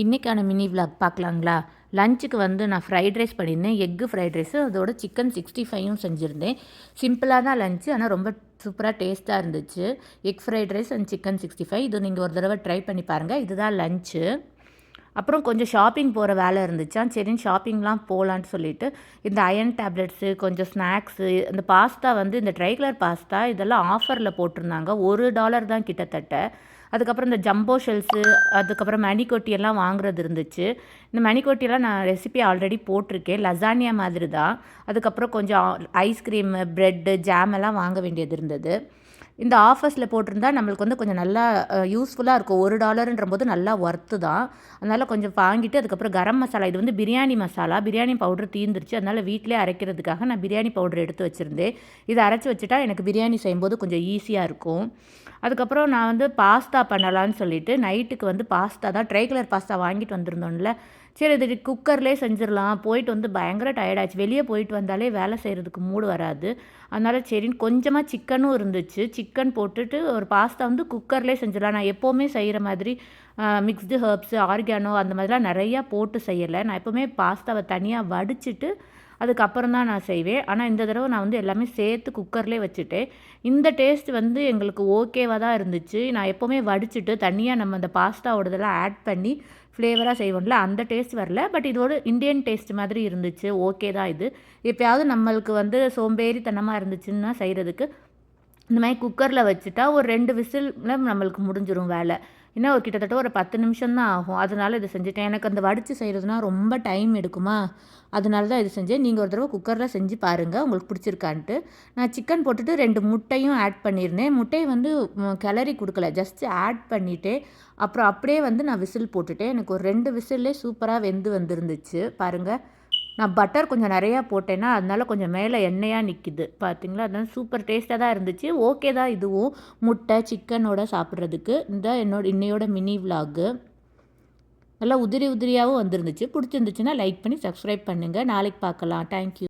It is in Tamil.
இன்றைக்கான மினி விலாக் பார்க்கலாங்களா? லஞ்சுக்கு வந்து நான் ஃப்ரைட் ரைஸ் பண்ணியிருந்தேன். எக்கு ஃப்ரைட் ரைஸு அதோட சிக்கன் 65யும் செஞ்சுருந்தேன். சிம்பிளாக தான் லஞ்சு, ஆனால் ரொம்ப சூப்பராக டேஸ்ட்டாக இருந்துச்சு. Egg fried rice and chicken 65 இது நீங்கள் ஒரு தடவை ட்ரை பண்ணி பாருங்கள். இதுதான் லஞ்சு. அப்புறம் கொஞ்சம் ஷாப்பிங் போகிற வேலை இருந்துச்சா, சரின்னு ஷாப்பிங்லாம் போகலான்னு சொல்லிட்டு இந்த அயன் டேப்லெட்ஸு, கொஞ்சம் ஸ்நாக்ஸு, இந்த பாஸ்தா வந்து இந்த ட்ரை கலர் பாஸ்தா இதெல்லாம் ஆஃபரில் போட்டிருந்தாங்க. $1 தான் கிட்டத்தட்ட. அதுக்கப்புறம் இந்த ஜம்போ ஷெல்ஸு, அதுக்கப்புறம் மணிக்கொட்டி எல்லாம் வாங்குறது இருந்துச்சு. இந்த மணிக்கொட்டியெல்லாம் நான் ரெசிபி ஆல்ரெடி போட்டிருக்கேன். லசானியா மாதிரி தான். அதுக்கப்புறம் கொஞ்சம் ஐஸ்கிரீமு, ப்ரெட்டு, ஜாம் எல்லாம் வாங்க வேண்டியது இருந்தது. இந்த ஆஃபர்ஸில் போட்டிருந்தா நம்மளுக்கு வந்து கொஞ்சம் நல்லா யூஸ்ஃபுல்லாக இருக்கும். $1 போது நல்லா ஒர்த்து தான். அதனால் கொஞ்சம் வாங்கிட்டு அதுக்கப்புறம் கரம் மசாலா, இது வந்து பிரியாணி மசாலா, பிரியாணி பவுடர் தீர்ந்துருச்சு. அதனால் வீட்டிலே அரைக்கிறதுக்காக நான் பிரியாணி பவுடர் எடுத்து வச்சுருந்தேன். இதை அரைச்சி வச்சுட்டா எனக்கு பிரியாணி செய்யும்போது கொஞ்சம் ஈஸியாக இருக்கும். அதுக்கப்புறம் நான் வந்து பாஸ்தா பண்ணலான்னு சொல்லிட்டு நைட்டுக்கு வந்து பாஸ்தா தான், ட்ரை கலர் பாஸ்தா வாங்கிட்டு வந்திருந்தோம்ல, சரி இது குக்கர்லேயே செஞ்சிடலாம். போயிட்டு வந்து பயங்கர டயர்டாச்சு. வெளியே போயிட்டு வந்தாலே வேலை செய்கிறதுக்கு மூடு வராது. அதனால் சரின்னு கொஞ்சமாக சிக்கனும் இருந்துச்சு. சிக்கன் போட்டுட்டு ஒரு பாஸ்தா வந்து குக்கர்லேயே செஞ்சிடலாம். நான் எப்போவுமே செய்கிற மாதிரி மிக்ஸ்டு ஹர்ப்ஸு, ஆர்கானோ அந்த மாதிரிலாம் நிறையா போட்டு செய்யலை. நான் எப்போவுமே பாஸ்தாவை தனியாக வடிச்சிட்டு அதுக்கப்புறம் தான் நான் செய்வேன். ஆனால் இந்த தடவை நான் வந்து எல்லாமே சேர்த்து குக்கர்லேயே வச்சுட்டேன். இந்த டேஸ்ட் வந்து எங்களுக்கு ஓகேவாக தான் இருந்துச்சு. நான் எப்போவுமே வடிச்சிட்டு தனியாக நம்ம அந்த பாஸ்தாவோடதெல்லாம் ஆட் பண்ணி ஃப்ளேவராக செய்வோம்ல, அந்த டேஸ்ட் வரல. பட் இது ஒரு இந்தியன் டேஸ்ட் மாதிரி இருந்துச்சு. ஓகே தான் இது. எப்போயாவது நம்மளுக்கு வந்து சோம்பேறித்தனமாக இருந்துச்சுன்னா செய்கிறதுக்கு இந்த மாதிரி குக்கரில் வச்சுட்டா ஒரு 2 விசிலில் நம்மளுக்கு முடிஞ்சிடும் வேலை. இன்னும் ஒரு கிட்டத்தட்ட ஒரு 10 நிமிஷம் தான் ஆகும். அதனால இதை செஞ்சுட்டேன். எனக்கு அந்த வடித்து செய்கிறதுனா ரொம்ப டைம் எடுக்குமா, அதனால தான் இது செஞ்சேன். நீங்கள் ஒரு தடவை குக்கரில் செஞ்சு பாருங்கள், உங்களுக்கு பிடிச்சிருக்கான்ட்டு. நான் சிக்கன் போட்டுட்டு 2 முட்டையும் ஆட் பண்ணியிருந்தேன். முட்டையை வந்து கிளறி கொடுக்கல, ஜஸ்ட் ஆட் பண்ணிவிட்டு அப்புறம் அப்படியே வந்து நான் விசில் போட்டுட்டேன். எனக்கு ஒரு 2 விசில்லே சூப்பராக வெந்து வந்துருந்துச்சு பாருங்கள். நான் பட்டர் கொஞ்சம் நிறையா போட்டேன்னா அதனால கொஞ்சம் மேலே எண்ணெயாக நிற்கிது பார்த்தீங்களா. அதனால சூப்பர் டேஸ்ட்டாக தான் இருந்துச்சு. ஓகே தான் இதுவும் முட்டை சிக்கனோட சாப்பிட்றதுக்கு. இந்த இன்னையோட மினி விலாகு நல்லா உதிரி உதிரியாகவும் வந்துருந்துச்சு. பிடிச்சிருந்துச்சுன்னா லைக் பண்ணி சப்ஸ்கிரைப் பண்ணுங்கள். நாளைக்கு பார்க்கலாம். தேங்க்யூ.